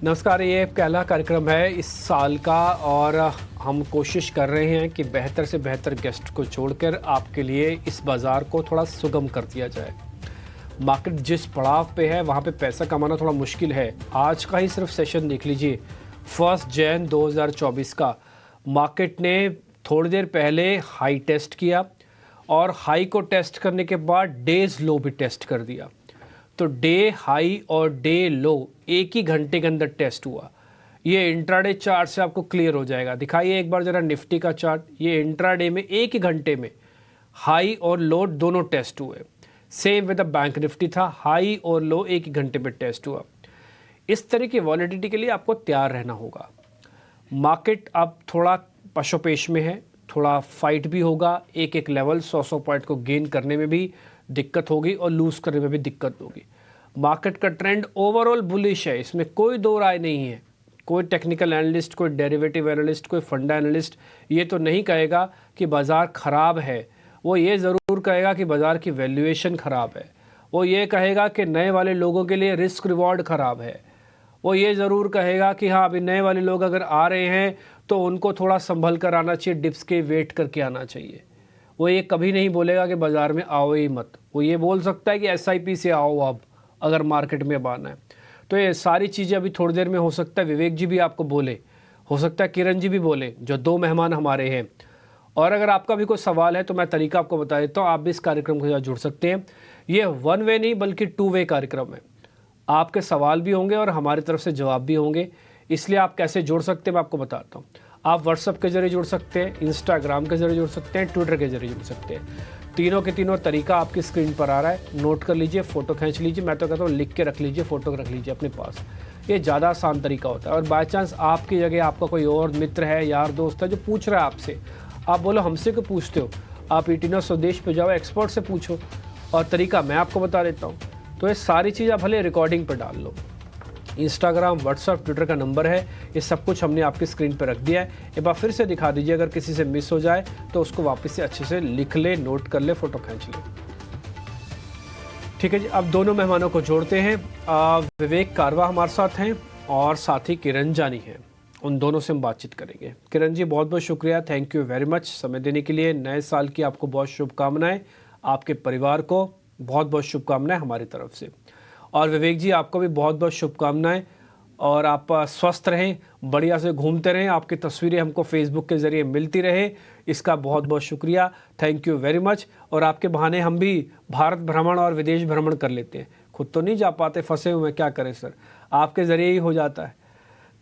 नमस्कार, ये पहला कार्यक्रम है इस साल का और हम कोशिश कर रहे हैं कि बेहतर से बेहतर गेस्ट को छोड़कर आपके लिए इस बाज़ार को थोड़ा सुगम कर दिया जाए। मार्केट जिस पड़ाव पे है वहाँ पे पैसा कमाना थोड़ा मुश्किल है। आज का ही सिर्फ सेशन देख लीजिए, 1 जनवरी 2024 का मार्केट ने थोड़ी देर पहले हाई टेस्ट किया और हाई को टेस्ट करने के बाद डेज लो भी टेस्ट कर दिया। तो डे हाई और डे लो एक ही घंटे के अंदर टेस्ट हुआ। ये इंट्राडे चार्ट से आपको क्लियर हो जाएगा। दिखाइए एक बार ज़रा निफ्टी का चार्ट। ये इंट्राडे में एक ही घंटे में हाई और लो दोनों टेस्ट हुए। Same with the bank Nifty था, हाई और लो एक ही घंटे में टेस्ट हुआ। इस तरह की वॉलेटिलिटी के लिए आपको तैयार रहना होगा। मार्केट अब थोड़ा पशोपेश में है, थोड़ा फाइट भी होगा। एक एक लेवल 100 पॉइंट को गेन करने में भी दिक्कत होगी और लूज़ करने में भी दिक्कत होगी। मार्केट का ट्रेंड ओवरऑल बुलिश है, इसमें कोई दो राय नहीं है। कोई टेक्निकल एनालिस्ट, कोई डेरिवेटिव एनालिस्ट, कोई फंडा एनालिस्ट ये तो नहीं कहेगा कि बाज़ार ख़राब है। वो ये ज़रूर कहेगा कि बाज़ार की वैल्यूएशन ख़राब है। वो ये कहेगा कि नए वाले लोगों के लिए रिस्क रिवॉर्ड ख़राब है। वो ये ज़रूर कहेगा कि हाँ, अभी नए वाले लोग अगर आ रहे हैं तो उनको थोड़ा संभल कर आना चाहिए, डिप्स के वेट करके आना चाहिए। वो ये कभी नहीं बोलेगा कि बाज़ार में आओ ही मत। वो ये बोल सकता है कि SIP से आओ अब, अगर मार्केट में अब आना है। तो ये सारी चीज़ें अभी थोड़ी देर में हो सकता है विवेक जी भी आपको बोले, हो सकता है किरण जी भी बोले, जो 2 मेहमान हमारे हैं। और अगर आपका भी कोई सवाल है तो मैं तरीका आपको बता देता हूँ, आप भी इस कार्यक्रम के साथ जुड़ सकते हैं। ये 1 वे नहीं बल्कि 2 वे कार्यक्रम है। आपके सवाल भी होंगे और हमारी तरफ से जवाब भी होंगे। इसलिए आप कैसे जुड़ सकते हैं मैं आपको बताता हूँ। आप व्हाट्सएप के जरिए जुड़ सकते हैं, इंस्टाग्राम के जरिए जुड़ सकते हैं, ट्विटर के जरिए जुड़ सकते हैं। तीनों के तीनों तरीका आपकी स्क्रीन पर आ रहा है, नोट कर लीजिए, फ़ोटो खींच लीजिए। मैं तो कहता हूँ लिख के रख लीजिए, फ़ोटो रख लीजिए अपने पास। ये ज़्यादा आसान तरीका होता है। और बाई चांस आपकी जगह आपका कोई और मित्र है, यार दोस्त है जो पूछ रहा है आपसे, आप बोलो हमसे क्यों पूछते हो, आप ईटिनो स्वदेश पे जाओ, एक्सपर्ट से पूछो और तरीका मैं आपको बता देता हूँ। तो ये सारी चीज़ आप भले रिकॉर्डिंग पर डाल लो। इंस्टाग्राम, व्हाट्सएप, ट्विटर का नंबर है, ये सब कुछ हमने आपकी स्क्रीन पर रख दिया है। एक बार फिर से दिखा दीजिए, अगर किसी से मिस हो जाए तो उसको वापस से अच्छे से लिख ले, नोट कर ले, फ़ोटो खींच ले। ठीक है जी, अब दोनों मेहमानों को जोड़ते हैं। विवेक कारवा हमारे साथ हैं और साथ ही किरण जानी हैं। उन दोनों से हम बातचीत करेंगे। किरण जी बहुत बहुत शुक्रिया, थैंक यू वेरी मच समय देने के लिए। नए साल की आपको बहुत शुभकामनाएं, आपके परिवार को बहुत बहुत शुभकामनाएं हमारी तरफ से। और विवेक जी आपको भी बहुत बहुत शुभकामनाएं और आप स्वस्थ रहें, बढ़िया से घूमते रहें, आपकी तस्वीरें हमको फेसबुक के ज़रिए मिलती रहे, इसका बहुत बहुत शुक्रिया, थैंक यू वेरी मच। और आपके बहाने हम भी भारत भ्रमण और विदेश भ्रमण कर लेते हैं। खुद तो नहीं जा पाते, फंसे हुए, क्या करें सर, आपके ज़रिए ही हो जाता है।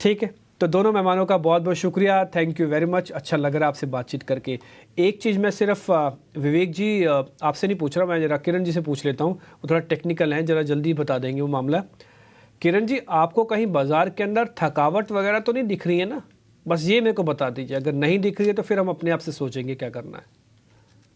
ठीक है, तो दोनों मेहमानों का बहुत बहुत शुक्रिया, थैंक यू वेरी मच। अच्छा लग रहा है आपसे बातचीत करके। एक चीज़ मैं सिर्फ विवेक जी आपसे नहीं पूछ रहा, मैं जरा किरण जी से पूछ लेता हूँ, वो थोड़ा टेक्निकल हैं, ज़रा जल्दी बता देंगे वो मामला। किरण जी, आपको कहीं बाज़ार के अंदर थकावट वगैरह तो नहीं दिख रही है ना? बस ये मेरे को बता दीजिए, अगर नहीं दिख रही है तो फिर हम अपने आप से सोचेंगे क्या करना है।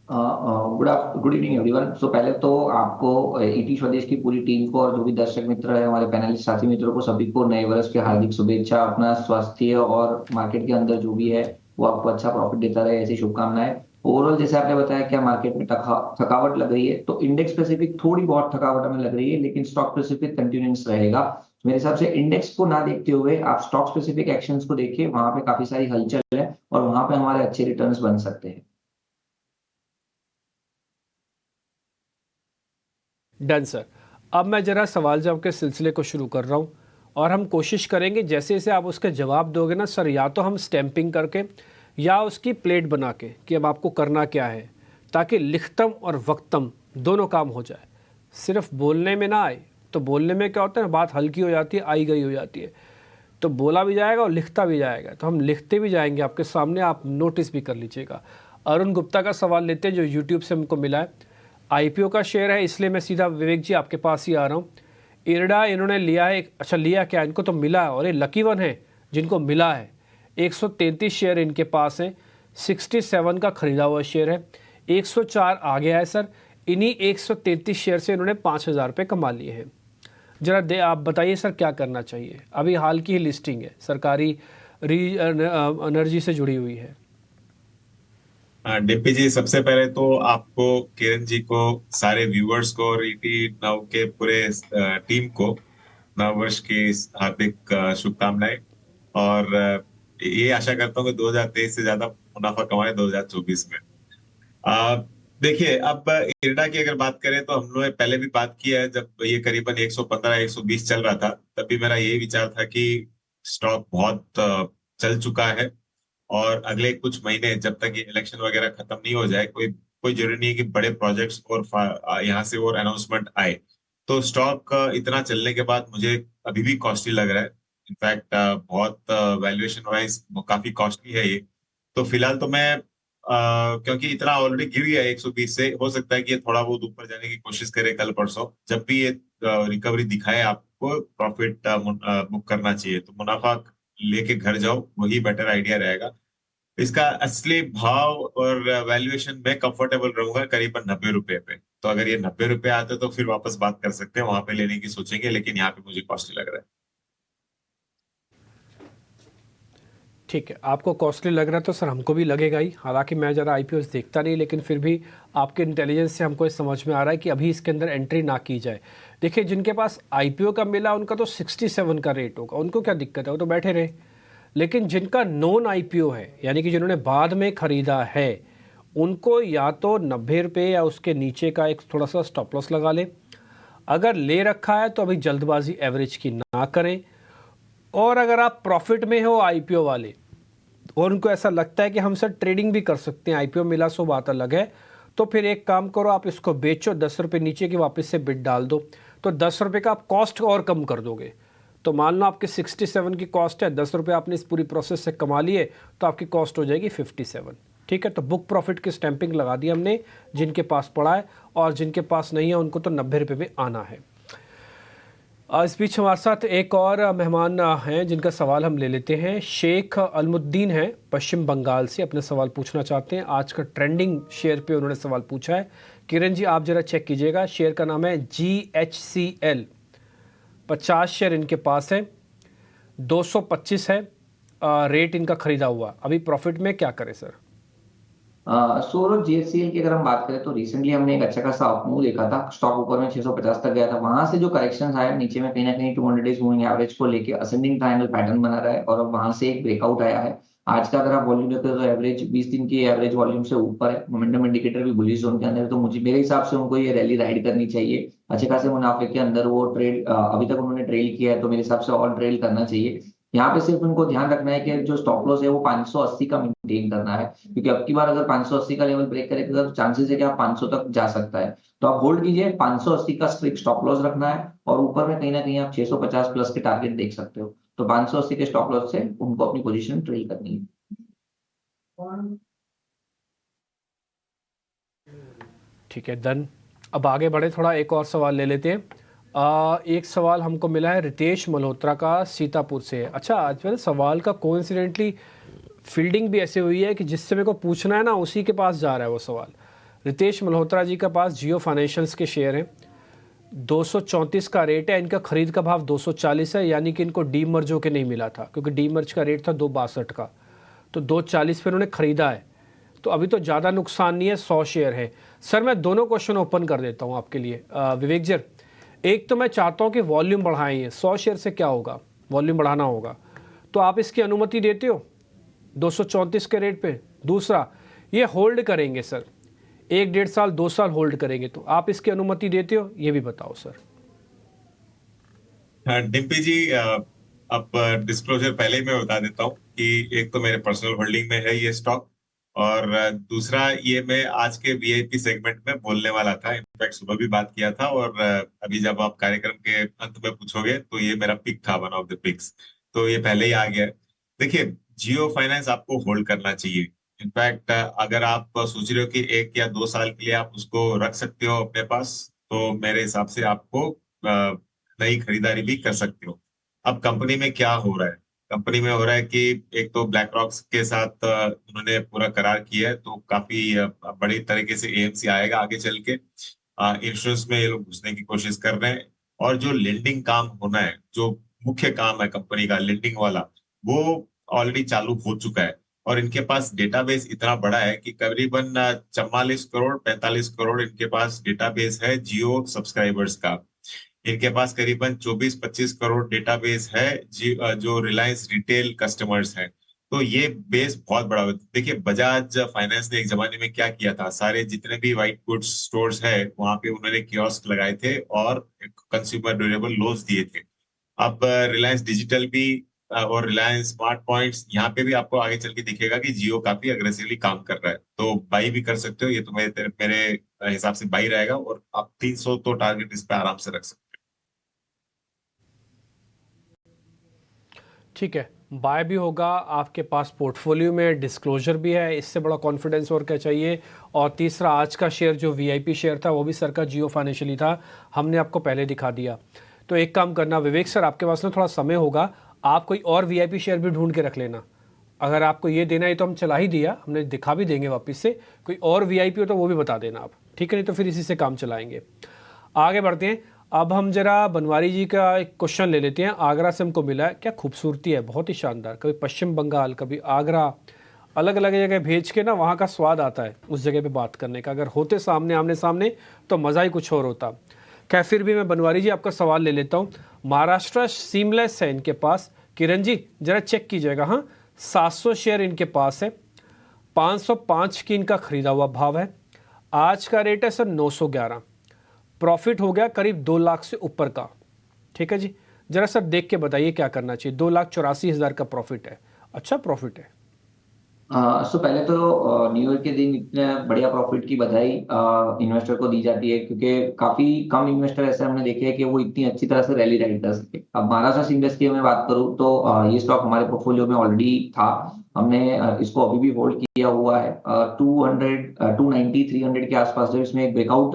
Good evening everyone. सो पहले तो आपको ईटी स्वदेश की पूरी टीम को और जो भी दर्शक मित्र है, हमारे पैनलिस्ट साथी मित्रों को, सभी को नए वर्ष की हार्दिक शुभेच्छा। अपना स्वास्थ्य और मार्केट के अंदर जो भी है वो आपको अच्छा प्रॉफिट देता रहे, ऐसी शुभकामनाएं। ओवरऑल जैसे आपने बताया क्या मार्केट में थकावट लग रही है, तो इंडेक्स स्पेसिफिक थोड़ी बहुत थकावट हमें लग रही है, लेकिन स्टॉक स्पेसिफिक कंटिन्यूस रहेगा। मेरे हिसाब से इंडेक्स को ना देखते हुए आप स्टॉक स्पेसिफिक एक्शंस को देखिए, वहां पे काफी सारी हलचल है और वहां पे हमारे अच्छे रिटर्न्स बन सकते हैं। Done sir. अब मैं ज़रा सवाल जवाब के सिलसिले को शुरू कर रहा हूँ और हम कोशिश करेंगे जैसे जैसे आप उसके जवाब दोगे ना सर, या तो हम स्टैंपिंग करके या उसकी प्लेट बना के कि अब आपको करना क्या है, ताकि लिखतम और वक्तम दोनों काम हो जाए। सिर्फ बोलने में ना आए, तो बोलने में क्या होता है, बात हल्की हो जाती है, आई गई हो जाती है, तो बोला भी जाएगा और लिखता भी जाएगा। तो हम लिखते भी जाएंगे आपके सामने, आप नोटिस भी कर लीजिएगा। अरुण गुप्ता का सवाल लेते हैं जो यूट्यूब से हमको मिला है। IPO का शेयर है, इसलिए मैं सीधा विवेक जी आपके पास ही आ रहा हूँ। इरडा इन्होंने लिया है, अच्छा लिया क्या, इनको तो मिला है और ये लकी वन है जिनको मिला है। 133 शेयर इनके पास हैं, 67 का खरीदा हुआ शेयर है, 104 आ गया है सर। इन्हीं 133 शेयर से इन्होंने 5,000 रुपये कमा लिए हैं। जरा दे आप बताइए सर क्या करना चाहिए। अभी हाल की ही लिस्टिंग है, सरकारी एनर्जी से जुड़ी हुई है। डिप्पी जी, सबसे पहले तो आपको, किरण जी को, सारे व्यूअर्स को और ईटी नाउ के पूरे टीम को नववर्ष की हार्दिक शुभकामनाएं। और ये आशा करता हूँ कि 2023 से ज्यादा मुनाफा कमाए 2024 में। आ, देखिए, अब इरडा की अगर बात करें तो हम लोग पहले भी बात की है, जब ये करीबन 115 120 चल रहा था तब भी मेरा यही विचार था कि स्टॉक बहुत चल चुका है, और अगले कुछ महीने जब तक ये इलेक्शन वगैरह खत्म नहीं हो जाए, कोई कोई जरूरी नहीं है कि बड़े प्रोजेक्ट्स और यहाँ से और अनाउंसमेंट आए। तो स्टॉक इतना चलने के बाद मुझे अभी भी कॉस्टली लग रहा है। इनफैक्ट बहुत वैल्यूएशन वाइज काफी कॉस्टली है ये। तो फिलहाल तो मैं क्योंकि इतना ऑलरेडी गिर गया है 120 से, हो सकता है कि ये थोड़ा बहुत ऊपर जाने की कोशिश करे कल परसों। जब भी ये रिकवरी दिखाए आपको प्रॉफिट बुक करना चाहिए, तो मुनाफा लेके घर जाओ, वही बेटर आइडिया रहेगा। इसका असली भाव और वैल्यूएशन में कंफर्टेबल रहूंगा करीबन 90 रुपए पे। तो अगर ये 90 रुपए आते तो फिर वापस बात कर सकते हैं, वहां पे लेने की सोचेंगे, लेकिन यहाँ पे मुझे कॉस्टली लग रहा है। ठीक है, आपको कॉस्टली लग रहा है तो सर हमको भी लगेगा ही। हालांकि मैं ज़रा आईपीओ देखता नहीं, लेकिन फिर भी आपके इंटेलिजेंस से हमको ये समझ में आ रहा है कि अभी इसके अंदर एंट्री ना की जाए। देखिए, जिनके पास आईपीओ का मिला उनका तो 67 का रेट होगा, उनको क्या दिक्कत है, वो तो बैठे रहे। लेकिन जिनका नॉन आईपीओ है, यानी कि जिन्होंने बाद में ख़रीदा है, उनको या तो 90 रुपये या उसके नीचे का एक थोड़ा सा स्टॉप लॉस लगा लें। अगर ले रखा है तो अभी जल्दबाजी एवरेज की ना करें। और अगर आप प्रॉफिट में हो आईपीओ वाले और उनको ऐसा लगता है कि हम सर ट्रेडिंग भी कर सकते हैं, आईपीओ मिला सो बात अलग है, तो फिर एक काम करो, आप इसको बेचो, 10 रुपये नीचे की वापस से बिड डाल दो, तो 10 रुपये का आप कॉस्ट और कम कर दोगे। तो मान लो आपकी 67 की कॉस्ट है, 10 रुपये आपने इस पूरी प्रोसेस से कमा लिए, तो आपकी कॉस्ट हो जाएगी 57। ठीक है, तो बुक प्रॉफिट की स्टैंपिंग लगा दी हमने जिनके पास पड़ा है, और जिनके पास नहीं है उनको तो 90 रुपये में आना है। इस बीच हमारे साथ एक और मेहमान हैं जिनका सवाल हम ले लेते हैं। शेख अलमुद्दीन हैं, पश्चिम बंगाल से, अपने सवाल पूछना चाहते हैं। आज का ट्रेंडिंग शेयर पे उन्होंने सवाल पूछा है। किरण जी, आप जरा चेक कीजिएगा। शेयर का नाम है GHCL, 50 शेयर इनके पास है, 225 है रेट इनका खरीदा हुआ। अभी प्रॉफिट में क्या करें सर? सौरभ, जीएचसीएल की अगर हम बात करें तो रिसेंटली हमने एक अच्छा खासा अपमूव देखा था। स्टॉक ऊपर में 650 तक गया था, वहां से जो करेक्शन आया नीचे में कहीं ना कहीं 200 डेज मूविंग एवरेज को लेके असेंडिंग ट्रायंगल पैटर्न बना रहा है, और अब वहां से एक ब्रेकआउट आया है। आज का अगर आप वॉल्यूम देखते हो तो एवरेज 20 दिन की एवरेज वॉल्यूम से ऊपर है। मोमेंटम इंडिकेटर भी बुलिश जोन के अंदर है, तो मुझे मेरे हिसाब से उनको ये रैली राइड करनी चाहिए। अच्छे खासे मुनाफे के अंदर वो ट्रेड अभी तक उन्होंने ट्रेल किया है, तो मेरे हिसाब से और ट्रेल करना चाहिए। यहाँ पे सिर्फ उनको ध्यान रखना है कि जो स्टॉप लॉस है वो 580 का मेंटेन करना है, क्योंकि अब की बार अगर 580 का लेवल ब्रेक करेगा तो चांसेस है कि आप 500 तक जा सकता है। तो आप होल्ड कीजिए, 580 का स्ट्रिक्ट स्टॉप लॉस रखना है, और ऊपर में कहीं ना कहीं आप 650 प्लस के टारगेट देख सकते हो। तो 580 के स्टॉप लॉस से उनको अपनी पोजीशन ट्रेल करनी है। ठीक है, डन। अब आगे बढ़े, थोड़ा एक और सवाल ले लेते हैं। एक सवाल हमको मिला है रितेश मल्होत्रा का, सीतापुर से। अच्छा, आज मेरे सवाल का कोइंसिडेंटली फील्डिंग भी ऐसे हुई है कि जिससे मेरे को पूछना है ना उसी के पास जा रहा है वो सवाल। रितेश मल्होत्रा जी के पास जियो फाइनेंशियल्स के शेयर हैं, 234 का रेट है, इनका खरीद का भाव 240 है, यानी कि इनको डी मर्ज होकर नहीं मिला था, क्योंकि डी मर्ज का रेट था 262 का, तो 240 पे उन्होंने खरीदा है। तो अभी तो ज़्यादा नुकसान नहीं है, 100 शेयर है। सर मैं दोनों क्वेश्चन ओपन कर देता हूँ आपके लिए विवेक जी। एक तो मैं चाहता हूँ कि वॉल्यूम बढ़ाएं, 100 शेयर से क्या होगा, वॉल्यूम बढ़ाना होगा, तो आप इसकी अनुमति देते हो 234 के रेट पे? दूसरा, ये होल्ड करेंगे सर, 1 1.5 साल 2 साल होल्ड करेंगे, तो आप इसकी अनुमति देते हो, ये भी बताओ सर। हाँ डिम्पी जी, अब डिस्क्लोजर पहले ही मैं बता देता हूँ कि एक तो मेरे पर्सनल होल्डिंग में है ये स्टॉक, और दूसरा ये मैं आज के वीआईपी सेगमेंट में बोलने वाला था। इनफैक्ट सुबह भी बात किया था, और अभी जब आप कार्यक्रम के अंत में पूछोगे तो ये मेरा पिक था, वन ऑफ द पिक्स, तो ये पहले ही आ गया है। देखिए, जियो फाइनेंस आपको होल्ड करना चाहिए। इनफैक्ट अगर आप सोच रहे हो कि 1 या 2 साल के लिए आप उसको रख सकते हो अपने पास, तो मेरे हिसाब से आपको नई खरीदारी भी कर सकते हो। अब कंपनी में क्या हो रहा है? कंपनी में हो रहा है कि एक तो ब्लैक रॉक्स के साथ उन्होंने पूरा करार किया है, तो काफी बड़ी तरीके से एएमसी आएगा आगे चल के। इंश्योरेंस में ये लोग घुसने की कोशिश कर रहे हैं, और जो लेंडिंग काम होना है, जो मुख्य काम है कंपनी का लेंडिंग वाला, वो ऑलरेडी चालू हो चुका है। और इनके पास डेटाबेस इतना बड़ा है कि करीबन 44 करोड़ 45 करोड़ इनके पास डेटाबेस है जियो सब्सक्राइबर्स का। इनके पास करीबन 24-25 करोड़ डेटाबेस है जो रिलायंस रिटेल कस्टमर्स हैं। तो ये बेस बहुत बड़ा होता है। देखिए बजाज फाइनेंस ने एक जमाने में क्या किया था, सारे जितने भी व्हाइट गुड्स स्टोर्स है वहां पे उन्होंने कियोस्क लगाए थे और कंज्यूमर ड्यूरेबल लोन्स दिए थे। अब रिलायंस डिजिटल भी और रिलायंस स्मार्ट पॉइंट्स यहाँ पे भी आपको आगे चल के दिखेगा कि जियो काफी अग्रेसिवली काम कर रहा है, तो बाई भी कर सकते हो। ये तो मेरे हिसाब से बाई रहेगा और आप 300 तो टारगेट इस पे आराम से रख सकते ठीक है, बाय भी होगा, आपके पास पोर्टफोलियो में डिस्क्लोजर भी है, इससे बड़ा कॉन्फिडेंस और क्या चाहिए। और तीसरा, आज का शेयर जो वीआईपी शेयर था वो भी सर का जियो फाइनेंशियली था, हमने आपको पहले दिखा दिया। तो एक काम करना विवेक सर, आपके पास ना थोड़ा समय होगा, आप कोई और वीआईपी शेयर भी ढूंढ के रख लेना। अगर आपको ये देना है तो हम चला ही दिया, हमने दिखा भी देंगे वापस से। कोई और वीआईपी हो तो वो भी बता देना आप, ठीक है, नहीं तो फिर इसी से काम चलाएंगे। आगे बढ़ते हैं। अब हम जरा बनवारी जी का एक क्वेश्चन ले लेते हैं। आगरा से हमको मिला है, क्या खूबसूरती है, बहुत ही शानदार। कभी पश्चिम बंगाल, कभी आगरा, अलग अलग जगह भेज के ना वहाँ का स्वाद आता है उस जगह पे बात करने का। अगर होते सामने आमने सामने तो मज़ा ही कुछ और होता। खैर फिर भी मैं बनवारी जी आपका सवाल ले लेता हूँ। महाराष्ट्र सीमलेस है इनके पास, किरण जी जरा चेक कीजिएगा। हाँ, 700 शेयर इनके पास है, 505 की इनका खरीदा हुआ भाव है, आज का रेट है सर 911, प्रॉफिट हो गया करीब 2 लाख से ऊपर का। ठीक है जी, जरा सर देख के बताइए क्या करना चाहिए। 2,84,000 का प्रॉफिट है, अच्छा प्रॉफिट है। सो पहले तो न्यू ईयर के दिन इतने बढ़िया प्रॉफिट की बधाई इन्वेस्टर को दी जाती है, क्योंकि काफी कम इन्वेस्टर ऐसे हमने देखे हैं कि वो इतनी अच्छी तरह से रैली राइड कर सके। अब महाराष्ट्र सीमेंट्स की मैं बात करूं तो ये स्टॉक हमारे पोर्टफोलियो में ऑलरेडी था। हमने इसको अभी भी होल्ड किया हुआ है। 200 290 300 के आसपास जब इसमें एक ब्रेकआउट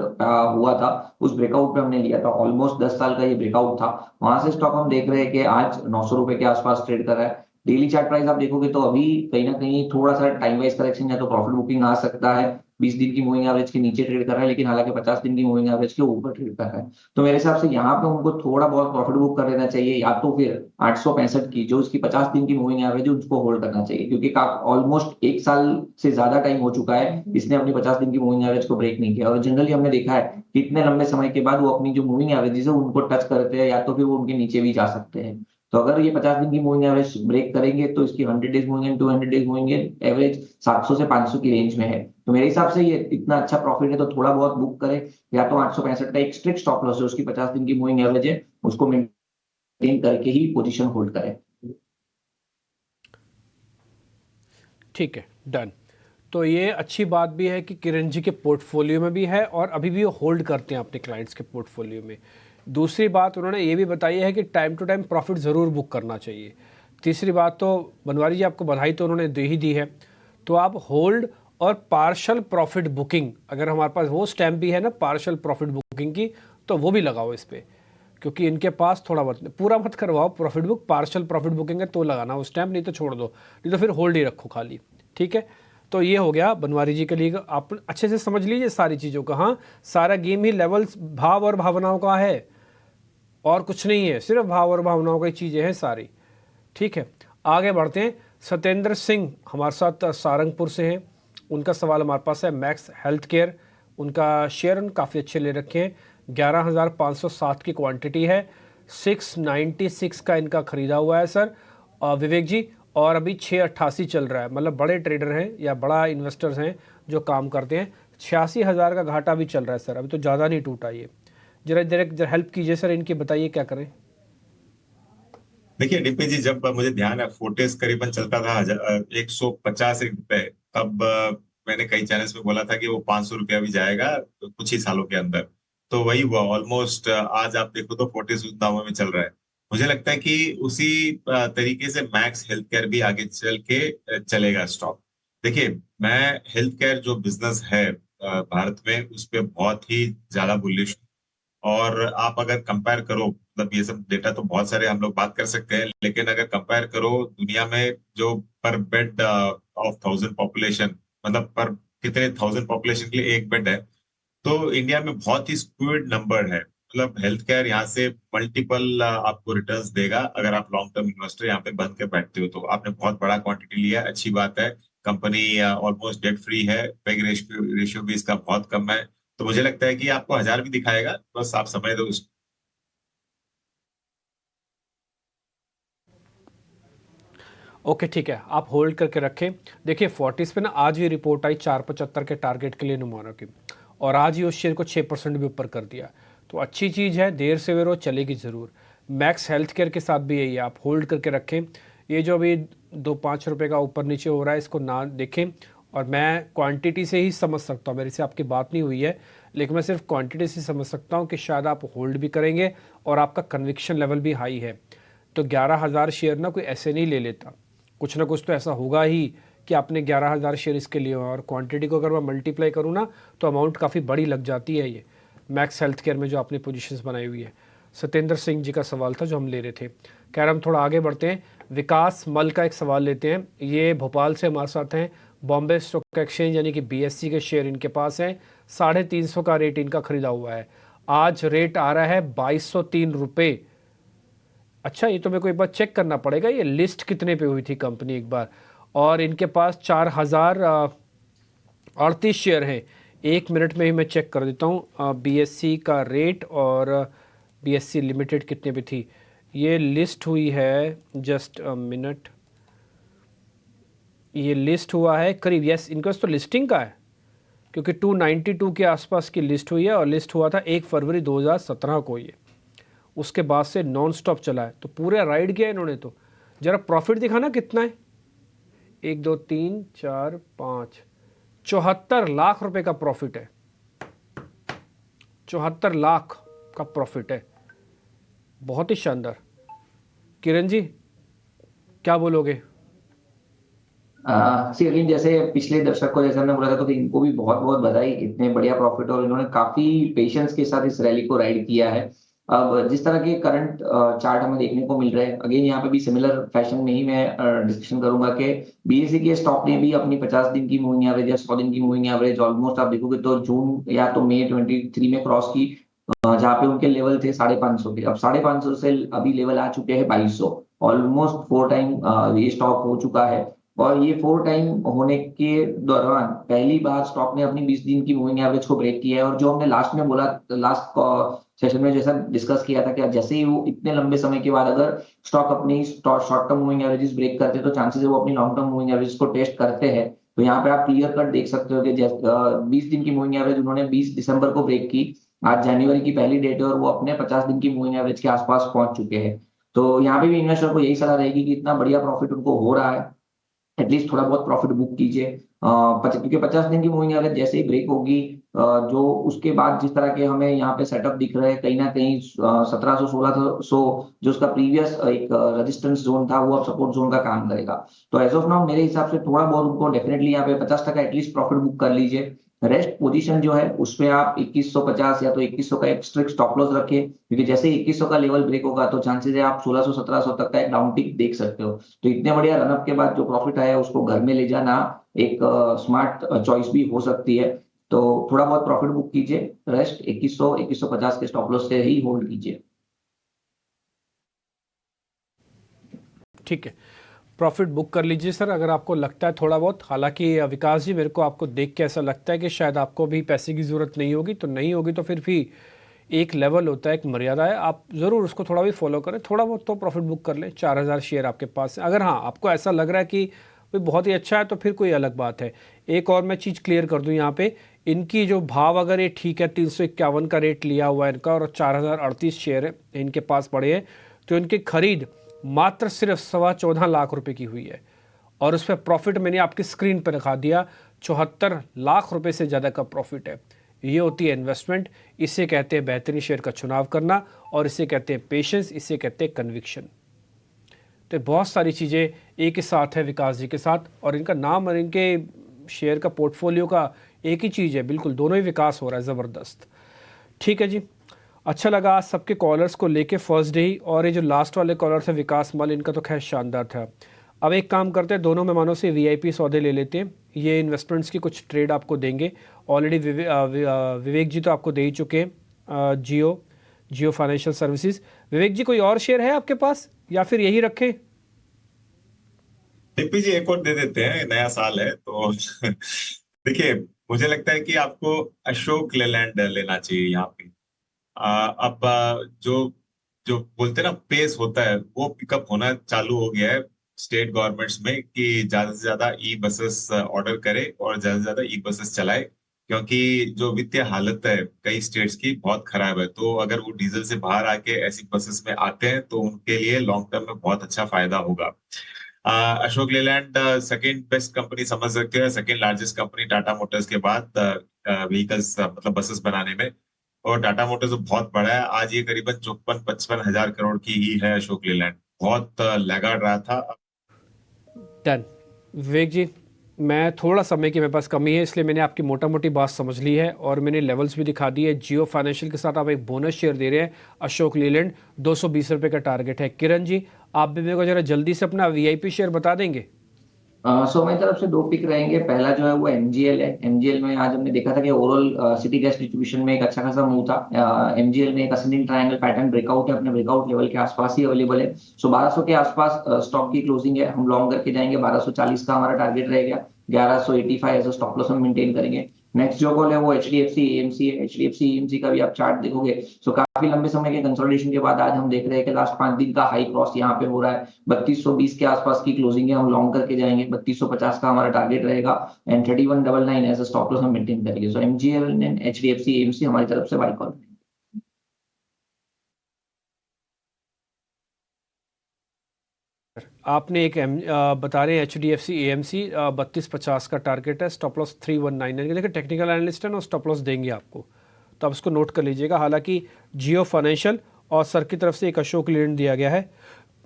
हुआ था, उस ब्रेकआउट पे हमने लिया था। ऑलमोस्ट 10 साल का ये ब्रेकआउट था। वहां से स्टॉक हम देख रहे हैं कि आज 900 रुपए के आसपास ट्रेड कर रहा है। डेली चार्ट प्राइस आप देखोगे तो अभी कहीं ना कहीं थोड़ा सा टाइम वाइज करेक्शन या तो प्रॉफिट बुकिंग आ सकता है। 20 दिन की मूविंग एवरेज के नीचे ट्रेड कर रहा है, लेकिन हालांकि 50 दिन की मूविंग एवरेज के ऊपर ट्रेड कर रहा है। तो मेरे हिसाब से यहाँ पे उनको थोड़ा बहुत प्रॉफिट बुक कर लेना चाहिए, या तो फिर 865 की जो उसकी 50 दिन की मूविंग एवरेज है उसको होल्ड करना चाहिए, क्योंकि ऑलमोस्ट 1 साल से ज्यादा टाइम हो चुका है इसने अपनी 50 दिन की मूविंग एवरेज को ब्रेक नहीं किया। और जनरली हमने देखा है कि इतने लंबे समय के बाद वो अपनी जो मूविंग एवरेज है उनको टच करते हैं, या तो फिर वो उनके नीचे भी जा सकते हैं। तो अगर ये 50 दिन की मूविंग एवरेज ब्रेक करेंगे तो इसकी 100 days moving and 200 days moving average 700 से 500 की रेंज में है। तो मेरे हिसाब से ये इतना अच्छा प्रॉफिट है तो थोड़ा बहुत बुक करे, या तो 865 का एक स्ट्रिक्ट स्टॉप लॉस है, उसकी 50 दिन की मूविंग एवरेज है, उसको मेंटेन करके ही पोजीशन होल्ड करे। ठीक है, डन। तो ये अच्छी बात भी है कि किरण जी के पोर्टफोलियो में भी है और अभी भी होल्ड करते हैं अपने क्लाइंट्स के पोर्टफोलियो में। दूसरी बात उन्होंने ये भी बताई है कि टाइम टू टाइम प्रॉफिट ज़रूर बुक करना चाहिए। तीसरी बात तो बनवारी जी आपको बधाई तो उन्होंने दे ही दी है। तो आप होल्ड और पार्शल प्रॉफिट बुकिंग, अगर हमारे पास वो स्टैम्प भी है ना पार्शल प्रॉफिट बुकिंग की, तो वो भी लगाओ इस पर, क्योंकि इनके पास थोड़ा बहुत, पूरा मत करवाओ profit book, partial profit booking है तो लगाना वो स्टैम्प, नहीं तो छोड़ दो, नहीं तो फिर होल्ड ही रखो खाली। ठीक है, तो ये हो गया बनवारी जी के लिए। आप अच्छे से समझ लीजिए सारी चीज़ों का। हाँ, सारा गेम ही लेवल्स, भाव और भावनाओं का है, और कुछ नहीं है, सिर्फ भाव और भावनाओं की चीज़ें हैं सारी। ठीक है, आगे बढ़ते हैं। सत्येंद्र सिंह हमारे साथ सारंगपुर से हैं, उनका सवाल हमारे पास है। मैक्स हेल्थ केयर, उनका शेयर काफ़ी अच्छे ले रखे हैं, 11,507 की क्वांटिटी है, 696 का इनका खरीदा हुआ है सर विवेक जी, और अभी 688 चल रहा है। मतलब बड़े ट्रेडर हैं या बड़ा इन्वेस्टर्स हैं जो काम करते हैं। 86,000 का घाटा भी चल रहा है सर, अभी तो ज़्यादा नहीं टूटा ये। जरा जरा हेल्प कीजिए सर इनकी, बताइए क्या करें। देखिए डीपी जी, जब मुझे ध्यान है फोर्टिस करीबन चलता था 150 रुपए, तब मैंने कई चैनल्स में बोला था कि वो 500 रुपया भी जाएगा तो कुछ ही सालों के अंदर। तो वही हुआ ऑलमोस्ट। आज आप देखो तो फोर्टिस उन दामों में चल रहा है। मुझे लगता है कि उसी तरीके से मैक्स हेल्थ केयर भी आगे चल के चलेगा स्टॉक। देखिए, मैं हेल्थ केयर जो बिजनेस है भारत में उस पर बहुत ही ज्यादा बुलिश। और आप अगर कंपेयर करो, मतलब ये सब डेटा तो बहुत सारे हम लोग बात कर सकते हैं, लेकिन अगर कंपेयर करो दुनिया में जो पर बेड ऑफ 1000 पॉपुलेशन, मतलब पर कितने 1000 पॉपुलेशन के लिए एक बेड है, तो इंडिया में बहुत ही स्क्यूड नंबर है। मतलब हेल्थ केयर यहाँ से मल्टीपल आपको रिटर्न्स देगा अगर आप लॉन्ग टर्म इन्वेस्टर यहाँ पे बन के बैठते हो। तो आपने बहुत बड़ा क्वांटिटी लिया है, अच्छी बात है। कंपनी ऑलमोस्ट डेट फ्री है, पेग रेशियो भी इसका बहुत कम है। तो मुझे लगता है कि आपको 1000 भी दिखाएगा, बस आप समय दो उसको। ओके ठीक है, आप होल्ड करके रखें। देखिए फोर्टिस पे ना आज ही रिपोर्ट आई 475 के टारगेट के लिए नुमाना की, और आज ही उस शेयर को 6% भी ऊपर कर दिया। तो अच्छी चीज़ है, देर से वो चलेगी ज़रूर। मैक्स हेल्थ केयर के साथ भी यही है, आप होल्ड करके रखें। ये जो अभी 2-5 रुपये का ऊपर नीचे हो रहा है, इसको ना देखें। और मैं क्वांटिटी से ही समझ सकता हूँ, मेरे से आपकी बात नहीं हुई है, लेकिन मैं सिर्फ क्वांटिटी से समझ सकता हूँ कि शायद आप होल्ड भी करेंगे और आपका कन्विक्शन लेवल भी हाई है। तो 11,000 शेयर ना कोई ऐसे नहीं ले लेता, कुछ ना कुछ तो ऐसा होगा ही कि आपने 11,000 शेयर इसके लिए, और क्वांटिटी को अगर मैं मल्टीप्लाई करूँ ना तो अमाउंट काफ़ी बड़ी लग जाती है। ये मैक्स हेल्थ केयर में जो आपने पोजीशंस बनाई हुई है। सत्येंद्र सिंह जी का सवाल था जो हम ले रहे थे। खैर हम थोड़ा आगे बढ़ते हैं, विकास मल का एक सवाल लेते हैं। ये भोपाल से हमारे साथ हैं, बॉम्बे स्टॉक एक्सचेंज यानी कि बीएससी के शेयर इनके पास हैं। 350 का रेट इनका खरीदा हुआ है, आज रेट आ रहा है 2203 रुपये। अच्छा, ये तो मेरे को एक बार चेक करना पड़ेगा, ये लिस्ट कितने पे हुई थी कंपनी एक बार। और इनके पास 4038 शेयर हैं। 1 मिनट में ही मैं चेक कर देता हूँ बीएससी का रेट, और बीएससी लिमिटेड कितने पे थी। ये लिस्ट हुई है, जस्ट अ मिनट, ये लिस्ट हुआ है करीब, यस इनके पास तो लिस्टिंग का है, क्योंकि 292 के आसपास की लिस्ट हुई है, और लिस्ट हुआ था 1 फरवरी 2017 को। ये उसके बाद से नॉन स्टॉप चला है, तो पूरा राइड किया इन्होंने। तो जरा प्रॉफिट दिखाना कितना है। 1 2 3 4 5 74 लाख रुपए का प्रॉफिट है। 74 लाख का प्रॉफिट है, बहुत ही शानदार। किरण जी क्या बोलोगे। सी अगेन, जैसे पिछले दर्शक को जैसे हमने बोला था, तो इनको भी बहुत बहुत बधाई, इतने बढ़िया प्रॉफिट, और इन्होंने काफी पेशेंस के साथ इस रैली को राइड किया है। अब जिस तरह के करंट चार्ट हमें देखने को मिल रहे हैं, अगेन यहाँ पे भी सिमिलर फैशन में ही मैं डिस्कशन करूंगा कि बीएसई के स्टॉक ने भी अपनी 50 दिन की मूविंग एवरेज या 100 दिन की मूविंग एवरेज ऑलमोस्ट आप देखोगे तो जून या तो मई 23 में क्रॉस की, जहाँ पे उनके लेवल थे 550 के। अब 550 से अभी लेवल आ चुके हैं 2200, ऑलमोस्ट 4 टाइम ये स्टॉक हो चुका है। और ये 4 टाइम होने के दौरान पहली बार स्टॉक ने अपनी 20 दिन की मूविंग एवरेज को ब्रेक किया है। और जो हमने लास्ट में बोला, लास्ट सेशन में जैसा डिस्कस किया था कि जैसे ही वो इतने लंबे समय के बाद अगर स्टॉक अपनी short term moving averages break करते हैं, तो चांसेस है वो अपनी लॉन्ग टर्म मूविंग एवरेज को टेस्ट करते हैं। तो यहाँ पे आप क्लियर कट देख सकते हो कि 20 दिन की मूविंग एवरेज उन्होंने 20 दिसंबर को ब्रेक की। आज जनवरी की पहली डेट है और वो अपने 50 दिन की मूविंग एवरेज के आसपास पहुंच चुके हैं। तो यहाँ पे भी इन्वेस्टर को यही सलाह रहेगी कि इतना बढ़िया प्रॉफिट उनको हो रहा है, एटलीस्ट थोड़ा बहुत प्रॉफिट बुक कीजिए। क्योंकि 50 दिन की मूविंग एवरेज जैसे ही ब्रेक होगी, जो उसके बाद जिस तरह के हमें यहाँ पे सेटअप दिख रहे हैं, कहीं ना कहीं 1700-1600 जो उसका प्रीवियस एक रेजिस्टेंस जोन था, वो अब सपोर्ट जोन का काम करेगा। तो एज ऑफ नाउ मेरे हिसाब से थोड़ा बहुत उनको डेफिनेटली यहाँ पे 50% एटलीस्ट प्रॉफिट बुक कर लीजिए। रेस्ट पोजीशन जो है उसमें आप 2150 या तो 2100 का एक स्ट्रिक्ट स्टॉप लॉस रखें, क्योंकि जैसे ही 2100 का लेवल ब्रेक होगा तो चांसेस है आप 1600-1700 तक का एक डाउन टिक देख सकते हो। तो इतने बढ़िया रनअप के बाद जो प्रॉफिट आया है उसको घर में ले जाना एक स्मार्ट चॉइस भी हो सकती है। तो थोड़ा बहुत प्रॉफिट बुक कीजिए, रेस्ट 2100-2150 के स्टॉप लॉस से ही होल्ड कीजिए। ठीक है, प्रॉफिट बुक कर लीजिए सर, अगर आपको लगता है थोड़ा बहुत। हालांकि विकास जी, मेरे को आपको देख के ऐसा लगता है कि शायद आपको भी पैसे की ज़रूरत नहीं होगी, तो नहीं होगी तो फिर भी एक लेवल होता है, एक मर्यादा है, आप ज़रूर उसको थोड़ा भी फॉलो करें। थोड़ा बहुत तो प्रॉफिट बुक कर लें। 4000 शेयर आपके पास है, अगर हाँ आपको ऐसा लग रहा है कि भाई बहुत ही अच्छा है, तो फिर कोई अलग बात है। एक और मैं चीज़ क्लियर कर दूँ यहाँ पे, इनकी जो भाव अगर ये ठीक है, 351 का रेट लिया हुआ है इनका, और 4038 शेयर है इनके पास पड़े हैं, तो इनकी खरीद मात्र सिर्फ 14.25 लाख रुपए की हुई है, और उस पर प्रॉफिट मैंने आपकी स्क्रीन पर दिखा दिया, 74 लाख रुपए से ज़्यादा का प्रॉफिट है। ये होती है इन्वेस्टमेंट, इसे कहते हैं बेहतरीन शेयर का चुनाव करना, और इसे कहते हैं पेशेंस, इसे कहते हैं कन्विक्शन। तो बहुत सारी चीज़ें एक ही साथ है विकास जी के साथ, और इनका नाम और इनके शेयर का पोर्टफोलियो का एक ही चीज़ है, बिल्कुल दोनों ही विकास हो रहा है ज़बरदस्त। ठीक है जी, अच्छा लगा आज सबके कॉलर्स को लेके फर्स्ट डे ही, और ये जो लास्ट वाले कॉलर थे विकास मल, इनका तो खैर शानदार था। अब एक काम करते हैं, दोनों मेहमानों से वीआईपी सौदे ले लेते हैं, ये इन्वेस्टमेंट्स की कुछ ट्रेड आपको देंगे। ऑलरेडी विवेक जी तो आपको दे ही चुके हैं, जियो फाइनेंशियल सर्विसेज। विवेक जी कोई और शेयर है आपके पास या फिर यही रखें। टीपी जी एक और दे देते हैं, नया साल है तो देखिए, मुझे लगता है कि आपको अशोक लेलैंड लेना चाहिए यहाँ पे। अब जो जो बोलते हैं ना पेस होता है, वो पिकअप होना चालू हो गया है। स्टेट गवर्नमेंट्स में कि ज्यादा से ज्यादा ई बसेस ऑर्डर करे और ज्यादा से ज्यादा ई बसेस चलाए, क्योंकि जो वित्तीय हालत है कई स्टेट्स की बहुत खराब है। तो अगर वो डीजल से बाहर आके ऐसी बसेस में आते हैं तो उनके लिए लॉन्ग टर्म में बहुत अच्छा फायदा होगा। Ashok Leyland second best company समझ सकते हैं, second largest company Tata Motors के बाद व्हीकल्स मतलब बसेस बनाने में। और टाटा मोटर्स तो बहुत बड़ा है, आज ये करीबन 54-55 हजार करोड़ की ही है। अशोक लेलैंड बहुत लैगार्ड रहा था। डन। विवेक जी, मैं थोड़ा समय की मेरे पास कमी है, इसलिए मैंने आपकी मोटा मोटी बात समझ ली है और मैंने लेवल्स भी दिखा दिए। जियो फाइनेंशियल के साथ आप एक बोनस शेयर दे रहे हैं। अशोक लीलैंड 220 रुपये का टारगेट है। किरण जी, आप भी मेरे को जरा जल्दी से अपना वीआईपी शेयर बता देंगे। सो मेरी तरफ से दो पिक रहेंगे। पहला जो है वो एमजीएल है। एमजीएल में आज हमने देखा था कि ओवरऑल सिटी गैस डिस्ट्रीब्यूशन में एक अच्छा खासा मूव था। एमजीएल में एक असेंडिंग ट्रायंगल पैटर्न ब्रेकआउट है, अपने ब्रेकआउट लेवल के आसपास ही अवेलेबल है। सो 1200 के आसपास स्टॉक की क्लोजिंग है, हम लॉन्ग करके जाएंगे। 1240 का हमारा टारगेट रहेगा। 1185 एज स्टॉप लॉस हम मेंटेन करेंगे। नेक्स्ट जो कॉल है वो एचडीएफसी एएमसी है। एचडीएफसी एएमसी का भी आप चार्ट देखोगे सो काफी लंबे समय के कंसोलिडेशन के बाद आज हम देख रहे हैं कि लास्ट 5 दिन का हाई क्रॉस यहाँ पे हो रहा है। 3220 के आसपास की क्लोजिंग है, हम लॉन्ग करके जाएंगे। 3250 का हमारा टारगेट रहेगा एंड 3199 एज स्टॉप लॉस हम मेंटेन करेंगे। सो एमजीएल एंड एचडीएफसी एएमसी हमारी तरफ से बाय कॉल। आपने एक बता रहे हैं एचडीएफसी एएमसी 3250 का टारगेट है, स्टॉप लॉस 3199। देखिए टेक्निकल एनालिस्ट है ना, स्टॉप लॉस देंगे आपको, तो आप इसको नोट कर लीजिएगा। हालांकि जियो फाइनेंशियल और सर की तरफ से एक अशोक लीलैंड दिया गया है,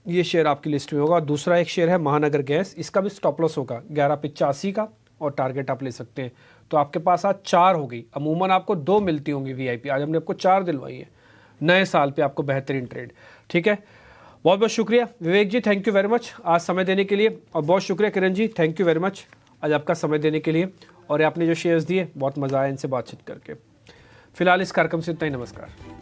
ये शेयर आपकी लिस्ट में होगा। दूसरा एक शेयर है महानगर गैस, इसका भी स्टॉप लॉस होगा 1185 का और टारगेट आप ले सकते हैं। तो आपके पास आज 4 हो गई। अमूमन आपको 2 मिलती होंगी वीआईपी, आज हमने आपको 4 दिलवाई है। नए साल पे आपको बेहतरीन ट्रेड। ठीक है, बहुत बहुत शुक्रिया विवेक जी, थैंक यू वेरी मच आज समय देने के लिए। और बहुत शुक्रिया Kiran ji, thank you very much आज आपका समय देने के लिए। और आपने जो शेयर्स दिए बहुत मज़ा आया इनसे बातचीत करके। फिलहाल इस कार्यक्रम से इतना ही, नमस्कार।